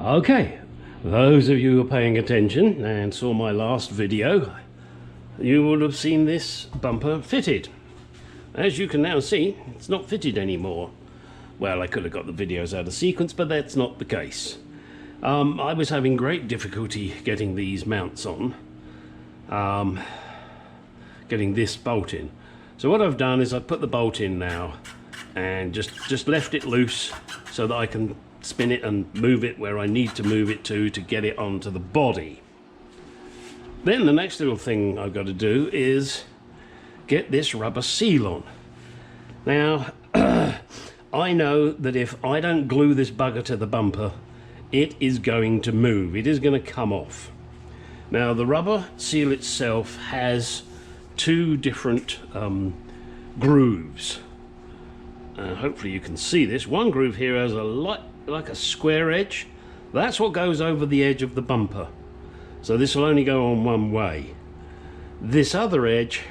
Okay, those of you who are paying attention and saw my last video, you would have seen this bumper fitted. As you can now see, it's not fitted anymore. Well, I could have got the videos out of sequence, but that's not the case. I was having great difficulty getting these mounts on, getting this bolt in. So what I've done is I've put the bolt in now and just left it loose so that I can spin it and move it where I need to move it to get it onto the body. Then the next little thing I've got to do is get this rubber seal on. Now I know that if I don't glue this bugger to the bumper, it is going to move. It is going to come off. Now the rubber seal itself has two different grooves. Hopefully you can see this. One groove here has like a square edge. That's what goes over the edge of the bumper. So this will only go on one way. This other edge,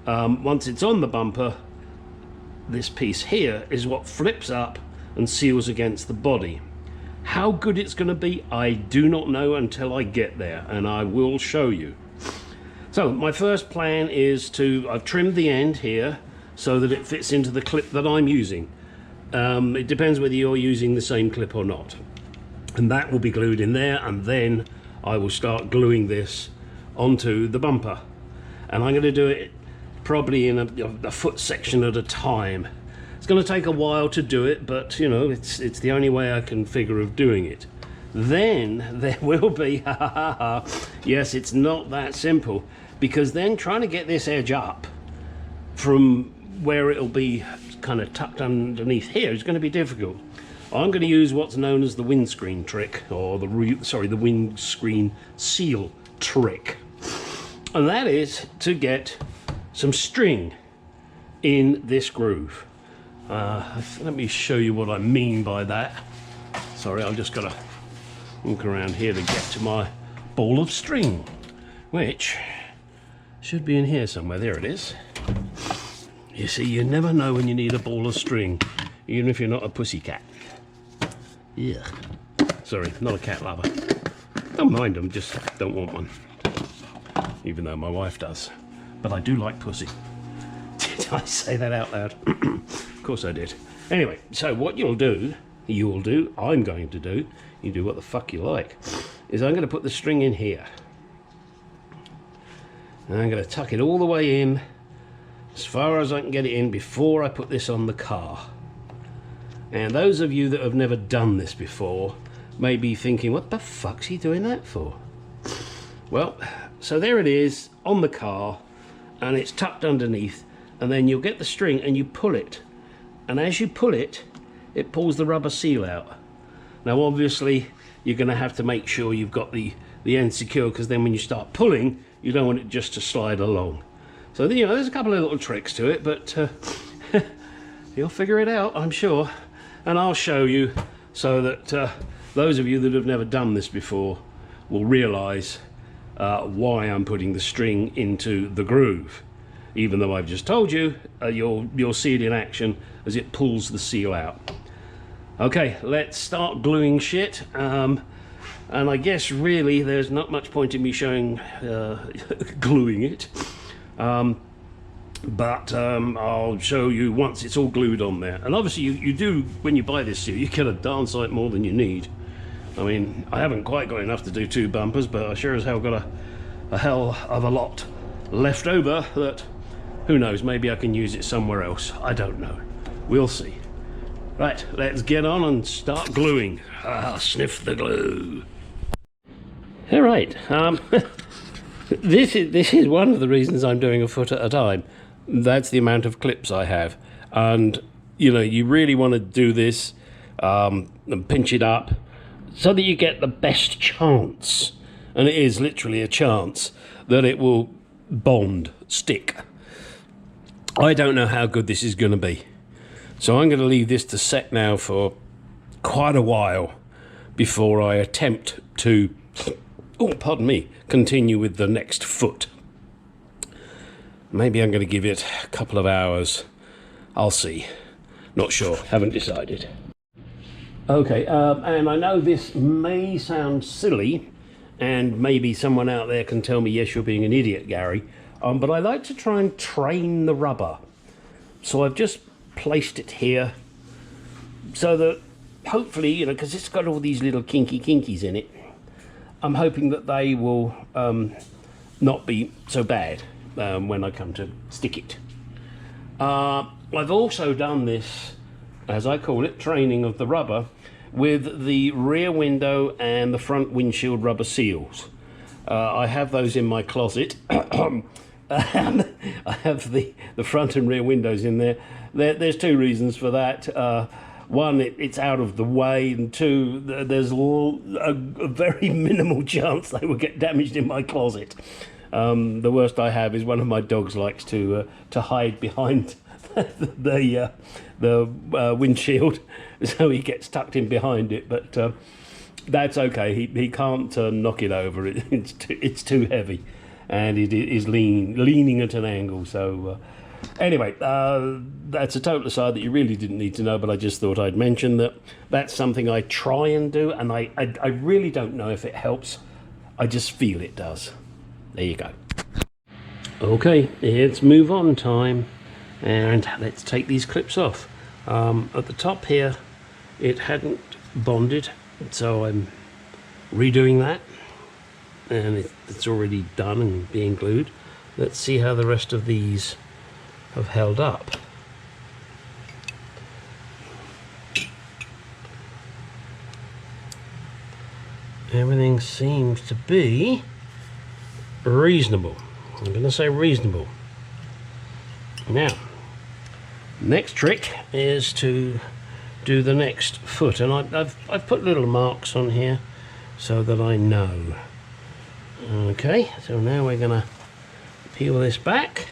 once it's on the bumper, this piece here is what flips up and seals against the body. How good it's going to be, I do not know until I get there, and I will show you. So my first plan is I've trimmed the end here so that it fits into the clip that I'm using. It depends whether you're using the same clip or not. And that will be glued in there, and then I will start gluing this onto the bumper. And I'm going to do it probably in a foot section at a time. It's going to take a while to do it, but you know, it's the only way I can figure of doing it. Then there will be, yes, it's not that simple, because then trying to get this edge up from where it'll be kind of tucked underneath here is going to be difficult. I'm going to use what's known as the windscreen trick, or the windscreen seal trick, and that is to get some string in this groove. Let me show you what I mean by that. Sorry, I've just got to walk around here to get to my ball of string, which should be in here somewhere. There it is. You see, you never know when you need a ball of string, even if you're not a pussycat. Yeah. Sorry, not a cat lover. Don't mind them, just don't want one. Even though my wife does. But I do like pussy. Did I say that out loud? Of course I did. Anyway, so what I'm going to do, you do what the fuck you like, is I'm going to put the string in here. And I'm going to tuck it all the way in, as far as I can get it in before I put this on the car. And those of you that have never done this before may be thinking, what the fuck's he doing that for? Well, so there it is on the car, and it's tucked underneath, and then you'll get the string and you pull it, and as you pull it, it pulls the rubber seal out. Now obviously you're going to have to make sure you've got the end secure, because then when you start pulling, you don't want it just to slide along. So you know, there's a couple of little tricks to it, but you'll figure it out, I'm sure, and I'll show you so that those of you that have never done this before will realize why I'm putting the string into the groove. Even though I've just told you, you'll see it in action as it pulls the seal out. Okay, let's start gluing shit. And I guess really there's not much point in me showing gluing it. But I'll show you once it's all glued on there. And obviously you do, when you buy this seal, you get a darn sight more than you need. I mean, I haven't quite got enough to do 2 bumpers, but I sure as hell got a hell of a lot left over that, who knows, maybe I can use it somewhere else. I don't know. We'll see. Right, let's get on and start gluing. Sniff the glue. All right. This is one of the reasons I'm doing a foot at a time. That's the amount of clips I have, and you know, you really want to do this and pinch it up so that you get the best chance, and it is literally a chance, that it will stick. I don't know how good this is going to be, so I'm going to leave this to set now for quite a while before I attempt to, oh pardon me, continue with the next foot. Maybe I'm going to give it a couple of hours. I'll see. Not sure, haven't decided. Okay, and I know this may sound silly, and maybe someone out there can tell me, yes, you're being an idiot, Gary, but I like to try and train the rubber. So I've just placed it here so that hopefully, you know, because it's got all these little kinkies in it, I'm hoping that they will not be so bad when I come to stick it. I've also done this, as I call it, training of the rubber, with the rear window and the front windshield rubber seals. I have those in my closet. And I have the front and rear windows in there. There's two reasons for that. One, it's out of the way, and two, there's a very minimal chance they will get damaged in my closet. The worst I have is one of my dogs likes to hide behind the windshield, so he gets tucked in behind it. But that's okay. He can't knock it over. It's too heavy, and it is leaning at an angle. So anyway, that's a total aside that you really didn't need to know, but I just thought I'd mention that that's something I try and do, and I really don't know if it helps. I just feel it does. There you go. Okay, it's move on time, and let's take these clips off. At the top here, it hadn't bonded, so I'm redoing that, and it's already done and being glued. Let's see how the rest of these have held up. Everything seems to be reasonable. I'm going to say reasonable. Now, next trick is to do the next foot, and I've put little marks on here so that I know. Okay, so now we're going to peel this back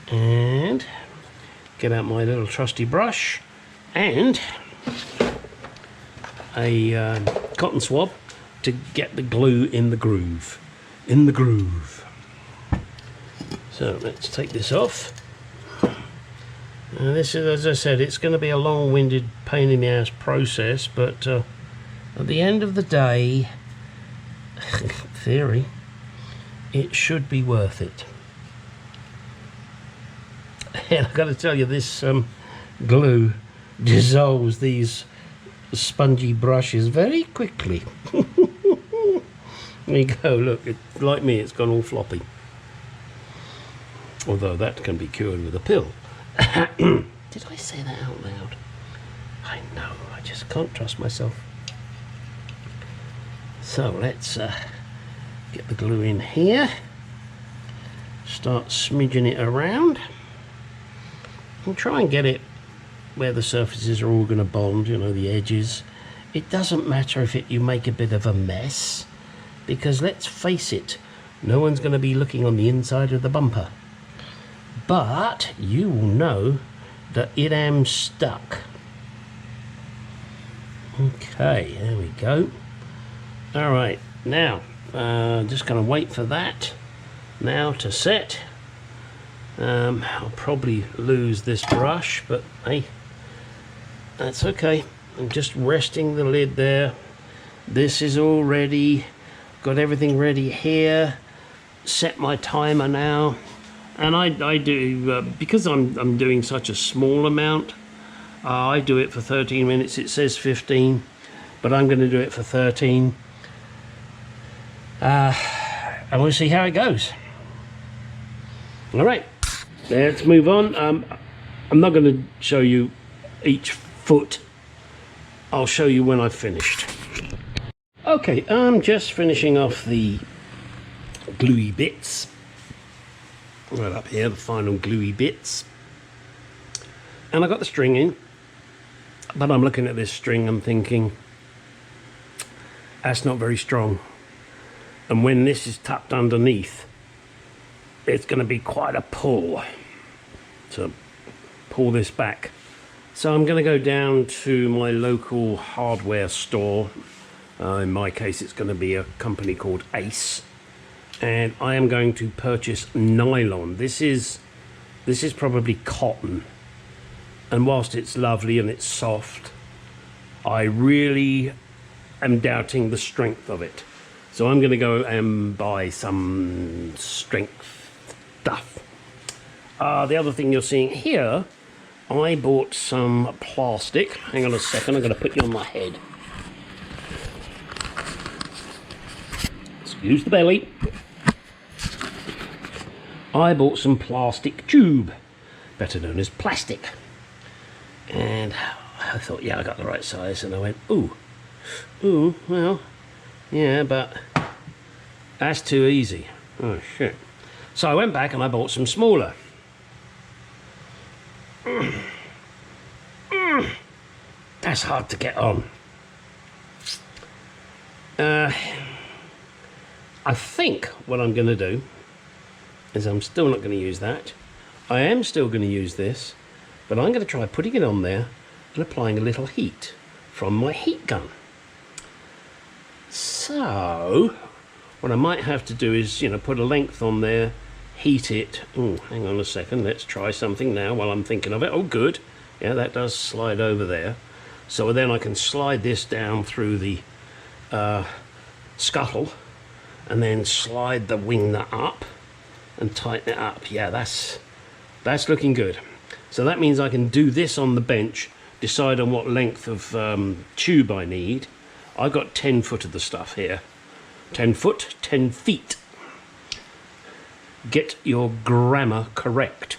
and get out my little trusty brush and a cotton swab to get the glue in the groove. So let's take this off. This is, as I said, it's going to be a long-winded, pain in the ass process, but at the end of the day, theory, it should be worth it. And I've got to tell you, this glue dissolves these spongy brushes very quickly. There you go, look, like me, it's gone all floppy. Although that can be cured with a pill. Did I say that out loud? I know, I just can't trust myself. So let's get the glue in here. Start smidging it around. And try and get it where the surfaces are all going to bond, you know, the edges. It doesn't matter if you make a bit of a mess, because let's face it, no one's going to be looking on the inside of the bumper. But you will know that it am stuck. Okay, there we go. All right, now just going to wait for that now to set. I'll probably lose this brush, but hey, that's okay. I'm just resting the lid there. This is all ready. Got everything ready here. Set my timer now, and I do because I'm doing such a small amount. I do it for 13 minutes. It says 15, but I'm going to do it for 13. And we'll see how it goes. All right, let's move on. I'm not going to show you each foot. I'll show you when I've finished. Okay, I'm just finishing off the gluey bits. Right up here, the final gluey bits. And I got the string in, but I'm looking at this string, I'm thinking, that's not very strong. And when this is tucked underneath, it's going to be quite a pull. So pull this back. So I'm going to go down to my local hardware store. In my case, it's going to be a company called Ace, and I am going to purchase nylon. This is probably cotton, And whilst it's lovely and it's soft, I really am doubting the strength of it. So I'm going to go and buy some strength stuff. The other thing you're seeing here, I bought some plastic. Hang on a second, I'm going to put you on my head. Excuse the belly. I bought some plastic tube, better known as plastic. And I thought, yeah, I got the right size. And I went, ooh, well, yeah, but that's too easy. Oh, shit. So I went back and I bought some smaller. That's hard to get on. I think what I'm going to do is I'm still not going to use that. I am still going to use this, but I'm going to try putting it on there and applying a little heat from my heat gun. So what I might have to do is, put a length on there, heat it. Oh, hang on a second, let's try something now while I'm thinking of it. Oh, good. Yeah, that does slide over there. So then I can slide this down through the scuttle and then slide the wing nut up and tighten it up. Yeah, that's looking good. So that means I can do this on the bench, decide on what length of tube I need. I've got 10 foot of the stuff here. 10 foot, 10 feet. Get your grammar correct.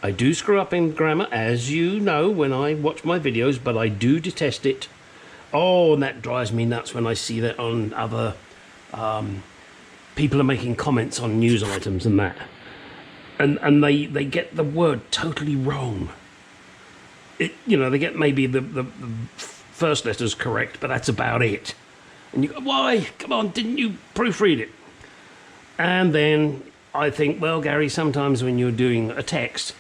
I do screw up in grammar, as you know when I watch my videos, but I do detest it. Oh, and that drives me nuts when I see that on other people are making comments on news items and that. And they get the word totally wrong. They get maybe the first letters correct, but that's about it. And you go, why? Come on, didn't you proofread it? And then I think, well, Gary, sometimes when you're doing a text,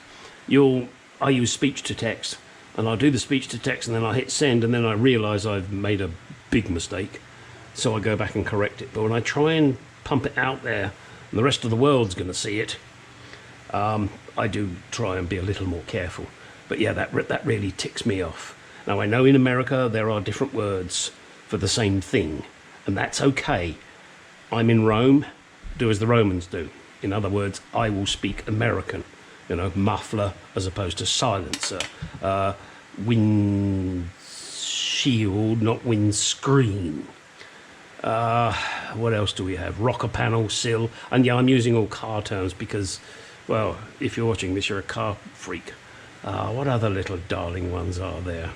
I use speech to text, and I'll do the speech to text, and then I hit send, and then I realise I've made a big mistake, so I go back and correct it. But when I try and pump it out there, and the rest of the world's going to see it, I do try and be a little more careful. But yeah, that really ticks me off. Now I know in America there are different words for the same thing, and that's okay. I'm in Rome, do as the Romans do. In other words, I will speak American. Muffler as opposed to silencer. Windshield, not windscreen. What else do we have? Rocker panel, sill. And yeah, I'm using all car terms because, well, if you're watching this, you're a car freak. What other little darling ones are there?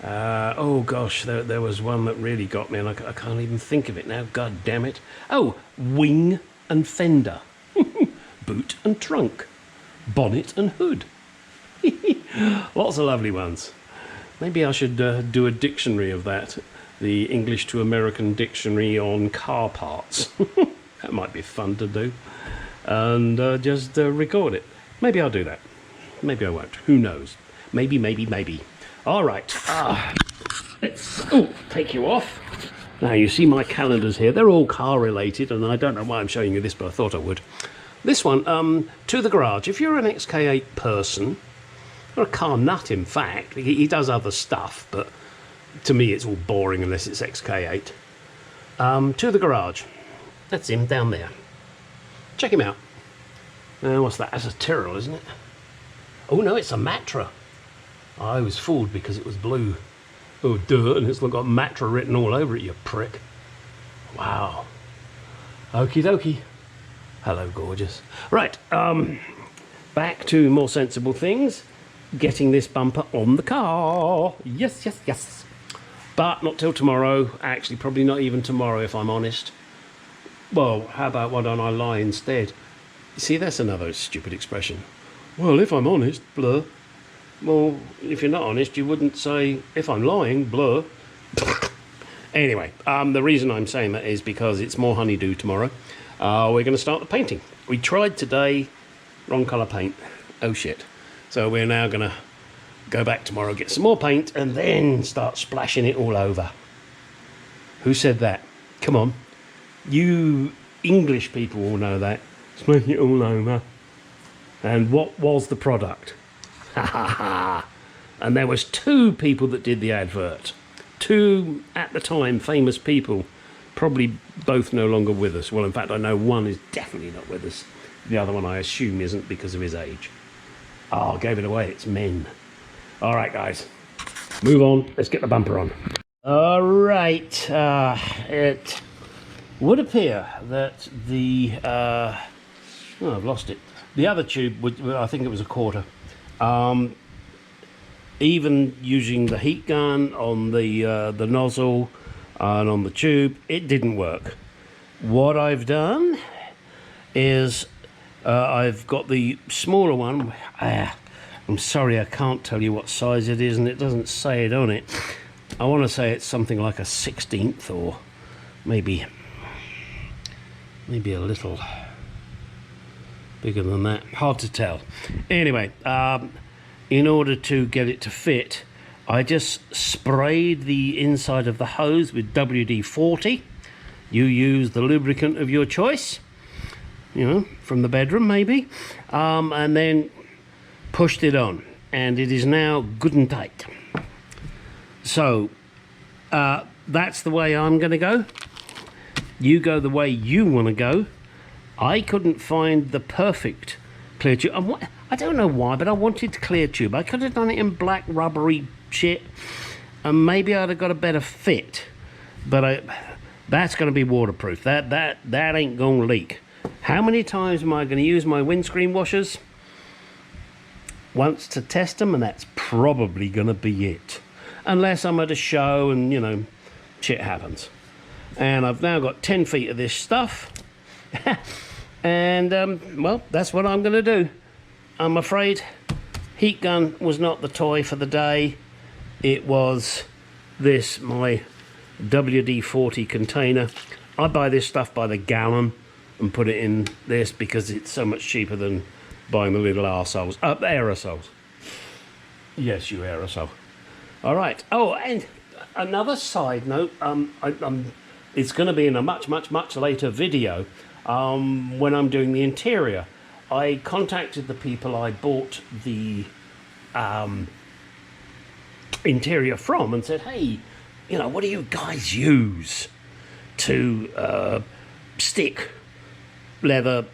Oh gosh, there was one that really got me, and I can't even think of it now. God damn it. Oh, wing and fender. Boot and trunk. Bonnet and hood. Lots of lovely ones. Maybe I should do a dictionary of that. The English to American dictionary on car parts. That might be fun to do. And just record it. Maybe I'll do that. Maybe I won't. Who knows? Maybe. All right. Let's take you off. Now you see my calendars here. They're all car related, and I don't know why I'm showing you this, but I thought I would. This one, To the Garage. If you're an XK8 person, or a car nut in fact, he does other stuff, but to me it's all boring unless it's XK8. To the Garage. That's him down there. Check him out. What's that? That's a Tyrrell, isn't it? Oh no, it's a Matra. I was fooled because it was blue. Oh duh, and it's got Matra written all over it, you prick. Wow. Okie dokie. Hello, gorgeous. Right, back to more sensible things. Getting this bumper on the car. Yes. But not till tomorrow. Actually, probably not even tomorrow, if I'm honest. Well, how about why don't I lie instead? You see, that's another stupid expression. Well, if I'm honest, blah. Well, if you're not honest, you wouldn't say, if I'm lying, blah. Anyway, the reason I'm saying that is because it's more honeydew tomorrow. We're going to start the painting. We tried today, wrong colour paint. Oh shit. So we're now going to go back tomorrow, get some more paint, and then start splashing it all over. Who said that? Come on. You English people all know that. Splash it all over. And what was the product? Ha ha ha. And there was 2 people that did the advert. 2, at the time, famous people. Probably both no longer with us. Well, in fact, I know one is definitely not with us. The other one, I assume, isn't because of his age. Oh, I gave it away. It's men. All right, guys. Move on. Let's get the bumper on. All right. It would appear that the... oh, I've lost it. The other tube, I think it was a quarter. Even using the heat gun on the nozzle and on the tube, it didn't work. What I've done is I've got the smaller one. I'm sorry, I can't tell you what size it is, and it doesn't say it on it. I want to say it's something like a 16th, or maybe a little bigger than that. Hard to tell. Anyway, in order to get it to fit, I just sprayed the inside of the hose with WD-40. You use the lubricant of your choice, you know, from the bedroom maybe, and then pushed it on, and it is now good and tight. So that's the way I'm going to go. You go the way you want to go. I couldn't find the perfect clear tube. I don't know why, but I wanted clear tube. I could have done it in black rubbery shit, and maybe I'd have got a better fit. But that's going to be waterproof. That ain't going to leak. How many times am I going to use my windscreen washers? Once to test them, and that's probably going to be it. Unless I'm at a show and, you know, shit happens. And I've now got 10 feet of this stuff. And, well, that's what I'm going to do. I'm afraid heat gun was not the toy for the day. It was this, my WD-40 container. I buy this stuff by the gallon and put it in this because it's so much cheaper than buying the little arseholes. Aerosols. Yes, you aerosol. All right. Oh, and another side note. It's going to be in a much later video when I'm doing the interior. I contacted the people I bought the interior from and said, hey, you know, what do you guys use to stick leather,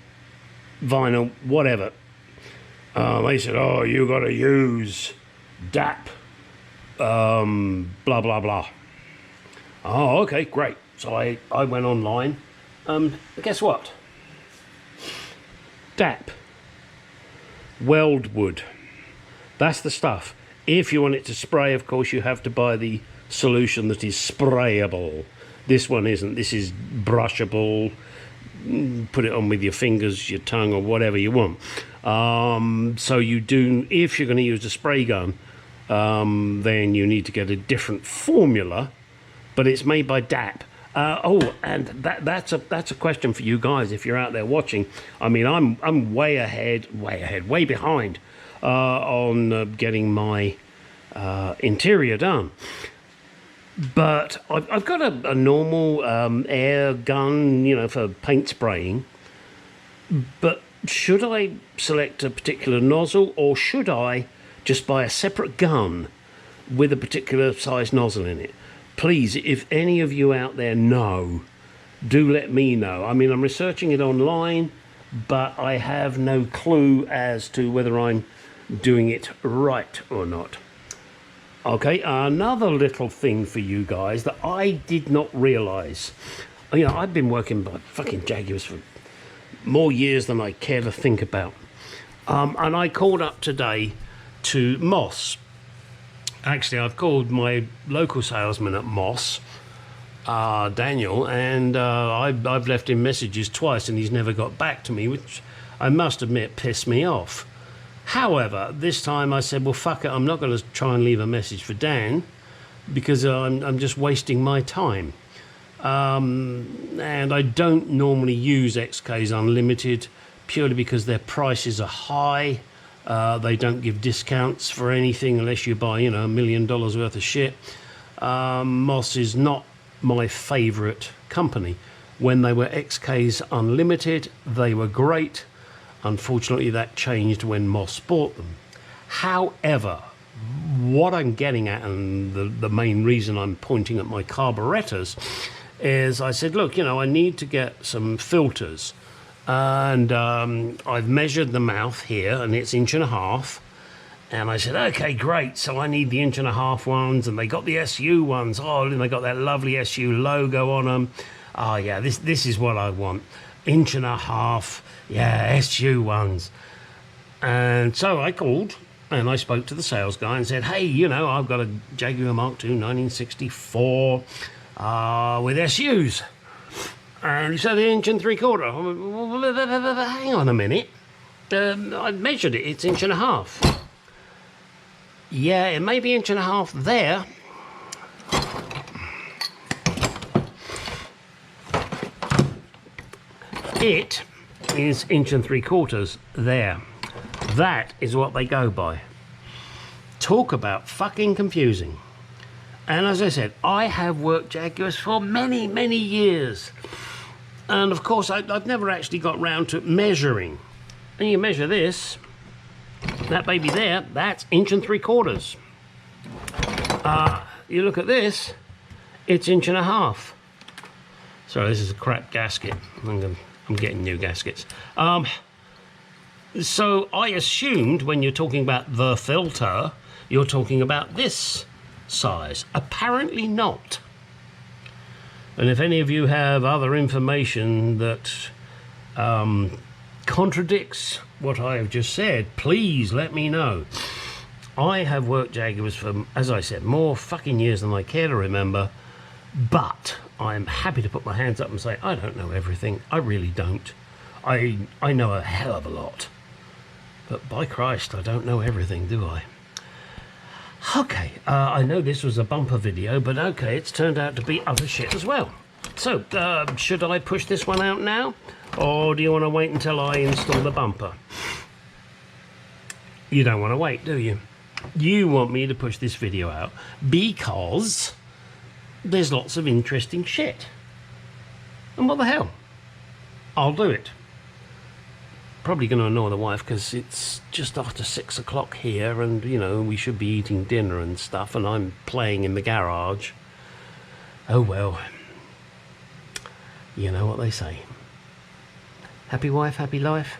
vinyl, whatever? They said, oh, you got to use DAP, blah, blah, blah. Oh, okay, great. So I went online. Guess what? DAP, weldwood, that's the stuff. If you want it to spray, of course, you have to buy the solution that is sprayable. This one isn't. This is brushable. Put it on with your fingers, your tongue, or whatever you want. So you do, if you're going to use a spray gun, then you need to get a different formula, but it's made by DAP. Oh, and that's a question for you guys if you're out there watching. I mean, I'm way behind on getting my interior done. But I've got a normal air gun, you know, for paint spraying. But should I select a particular nozzle, or should I just buy a separate gun with a particular size nozzle in it? Please, if any of you out there know, do let me know. I mean, I'm researching it online, but I have no clue as to whether I'm doing it right or not. Okay, another little thing for you guys that I did not realise. You know, I've been working by fucking Jaguars for more years than I care to think about. And I called up today to Moss. Actually, I've called my local salesman at Moss, Daniel, and I've left him messages twice and he's never got back to me, which I must admit pissed me off. However, this time I said, well, fuck it, I'm not going to try and leave a message for Dan because I'm just wasting my time. And I don't normally use XK's Unlimited purely because their prices are high. They don't give discounts for anything unless you buy, you know, $1 million worth of shit. Moss is not my favourite company. When they were XK's Unlimited, they were great. Unfortunately, that changed when Moss bought them. However, what I'm getting at, and the main reason I'm pointing at my carburetors, is I said, look, you know, I need to get some filters. And I've measured the mouth here, and it's 1.5 inches. And I said, okay, great. So I need the 1.5 inch ones, and they got the SU ones. Oh, and they got that lovely SU logo on them. Oh yeah, this is what I want. 1.5 inch, yeah, SU ones. And so I called and I spoke to the sales guy and said, hey, you know, I've got a Jaguar Mark II 1964 with SUs. And he said 1.75 inches. Well, hang on a minute. I measured it, it's 1.5 inches. Yeah, it may be 1.5 inches there. It is 1.75 inches there. That is what they go by. Talk about fucking confusing. And as I said, I have worked Jaguars for many, many years. And of course, I've never actually got round to measuring. And you measure this, that baby there, that's 1.75 inches. You look at this, it's 1.5 inches. Sorry, this is a crap gasket. I'm getting new gaskets. So I assumed when you're talking about the filter, you're talking about this size. Apparently not. And if any of you have other information that contradicts what I have just said, please let me know. I have worked Jaguars for, as I said, more fucking years than I care to remember, but I'm happy to put my hands up and say I don't know everything. I really don't. I know a hell of a lot, but by Christ, I don't know everything, do I? Okay, I know this was a bumper video, but okay, it's turned out to be other shit as well. So, should I push this one out now? Or do you want to wait until I install the bumper? You don't want to wait, do you? You want me to push this video out because there's lots of interesting shit. And what the hell? I'll do it. Probably going to annoy the wife because it's just after 6 o'clock here and, you know, we should be eating dinner and stuff and I'm playing in the garage. Oh well. You know what they say. Happy wife, happy life?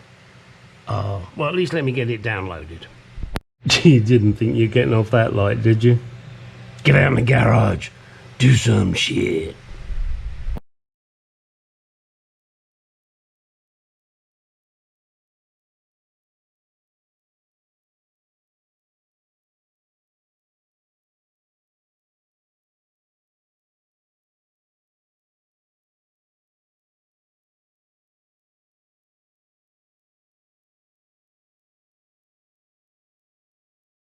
Oh, well, at least let me get it downloaded. You didn't think you're getting off that light, did you? Get out in the garage. Do some shit.